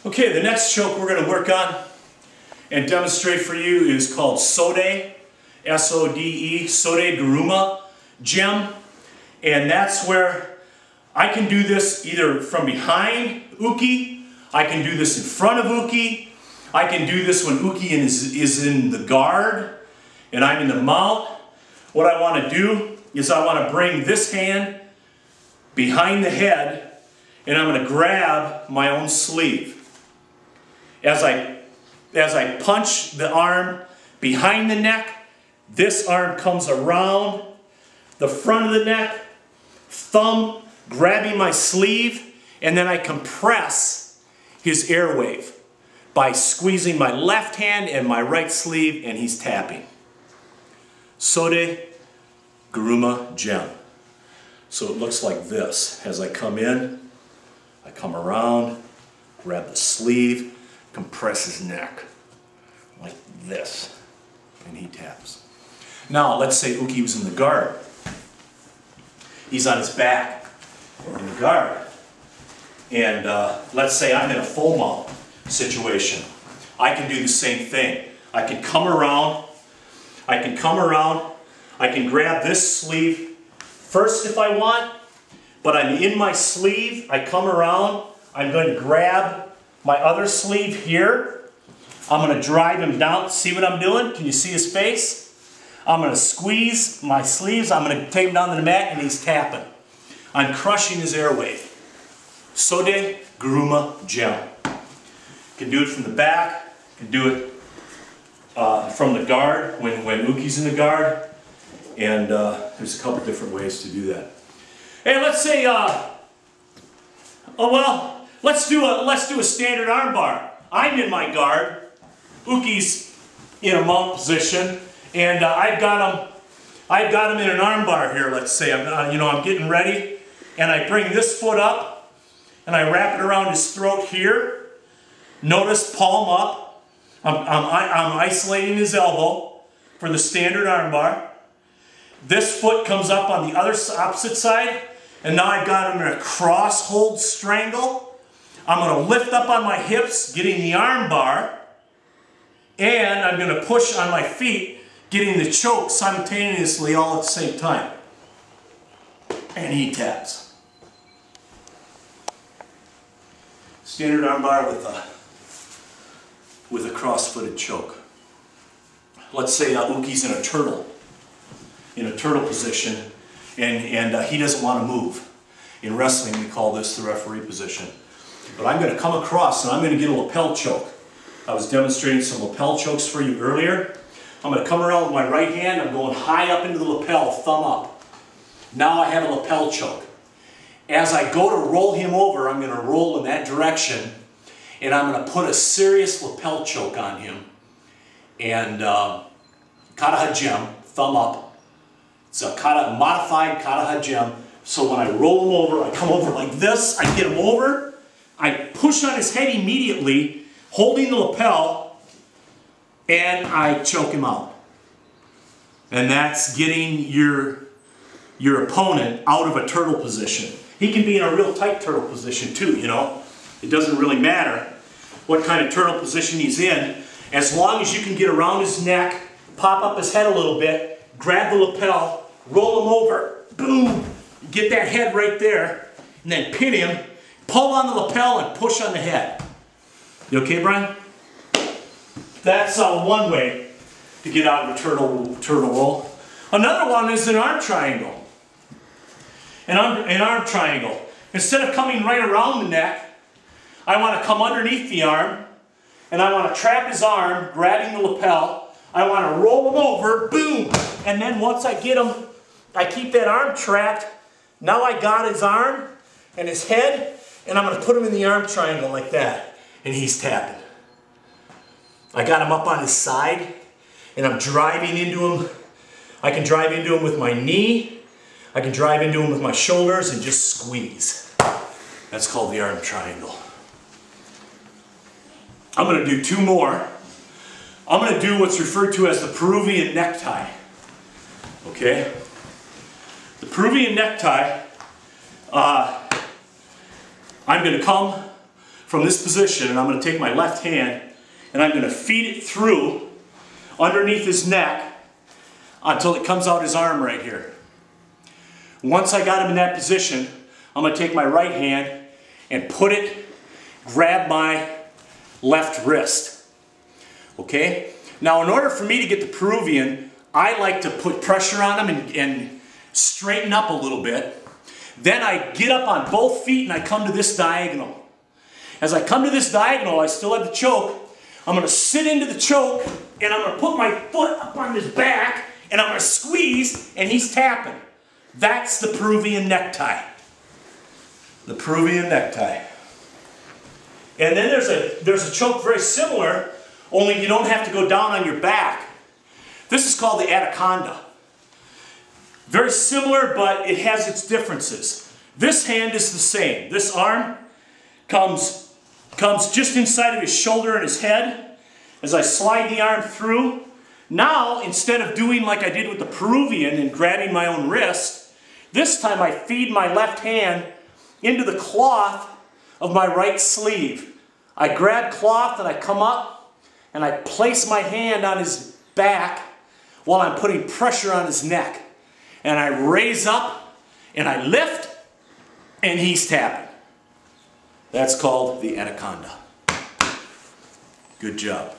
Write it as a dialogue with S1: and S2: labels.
S1: Okay, the next choke we're going to work on and demonstrate for you is called Sode, S-O-D-E, Sode Guruma Jime. And that's where I can do this either from behind Uki, I can do this in front of Uki, I can do this when Uki is in the guard and I'm in the mount. What I want to do is I want to bring this hand behind the head and I'm going to grab my own sleeve. As I punch the arm behind the neck, this arm comes around the front of the neck, thumb grabbing my sleeve, and then I compress his airwave by squeezing my left hand and my right sleeve, and he's tapping. Sode Guruma Jime. So it looks like this. As I come in, I come around, grab the sleeve, compress his neck like this, and he taps. Now let's say Uki was in the guard. He's on his back in the guard, and let's say I'm in a full mount situation. I can do the same thing. I can come around, I can grab this sleeve first if I want, but I'm in my sleeve, I come around, I'm going to grab my other sleeve here. I'm going to drive him down. See what I'm doing? Can you see his face? I'm going to squeeze my sleeves. I'm going to take him down to the mat and he's tapping. I'm crushing his airway. Sode Guruma Jime. Can do it from the back. Can do it from the guard when Uki's in the guard. And there's a couple different ways to do that. Hey, let's say, let's do a standard armbar. I'm in my guard. Uki's in a mount position, and I've got him in an armbar here. Let's say I'm getting ready, and I bring this foot up, and I wrap it around his throat here. Notice palm up. I'm isolating his elbow for the standard armbar. This foot comes up on the opposite side, and now I've got him in a cross hold strangle. I'm going to lift up on my hips, getting the arm bar, and I'm going to push on my feet, getting the choke simultaneously all at the same time. And he taps. Standard arm bar with a cross-footed choke. Let's say Uki's in a turtle position, and he doesn't want to move. In wrestling, we call this the referee position. But I'm going to come across and I'm going to get a lapel choke. I was demonstrating some lapel chokes for you earlier. I'm going to come around with my right hand. I'm going high up into the lapel, thumb up. Now I have a lapel choke. As I go to roll him over, I'm going to roll in that direction. And I'm going to put a serious lapel choke on him. And Kata Jime, thumb up. It's a modified Kata Jime. So when I roll him over, I come over like this. I get him over. I push on his head immediately, holding the lapel, and I choke him out. And that's getting your opponent out of a turtle position. He can be in a real tight turtle position too, you know. It doesn't really matter what kind of turtle position he's in. As long as you can get around his neck, pop up his head a little bit, grab the lapel, roll him over, boom, get that head right there, and then pin him. Pull on the lapel and push on the head. You okay, Brian? That's one way to get out of a turtle roll. Another one is an arm triangle. An arm triangle. Instead of coming right around the neck, I want to come underneath the arm, and I want to trap his arm, grabbing the lapel. I want to roll him over, boom. And then once I get him, I keep that arm trapped. Now I got his arm and his head, and I'm going to put him in the arm triangle like that, and he's tapping. I got him up on his side, and I'm driving into him. I can drive into him with my knee. I can drive into him with my shoulders and just squeeze. That's called the arm triangle. I'm going to do two more. I'm going to do what's referred to as the Peruvian necktie. Okay? The Peruvian necktie, I'm going to come from this position, and I'm going to take my left hand and I'm going to feed it through underneath his neck until it comes out his arm right here. Once I got him in that position, I'm going to take my right hand and grab my left wrist. Okay? Now, in order for me to get the Peruvian, I like to put pressure on him and straighten up a little bit. Then I get up on both feet and I come to this diagonal. As I come to this diagonal, I still have the choke. I'm going to sit into the choke and I'm going to put my foot up on his back and I'm going to squeeze and he's tapping. That's the Peruvian necktie. The Peruvian necktie. And then there's a choke very similar, only you don't have to go down on your back. This is called the Anaconda. Very similar, but it has its differences. This hand is the same. This arm comes just inside of his shoulder and his head. As I slide the arm through, now instead of doing like I did with the Peruvian and grabbing my own wrist, this time I feed my left hand into the cloth of my right sleeve. I grab cloth and I come up and I place my hand on his back while I'm putting pressure on his neck. And I raise up and I lift and he's tapping. That's called the Anaconda. Good job.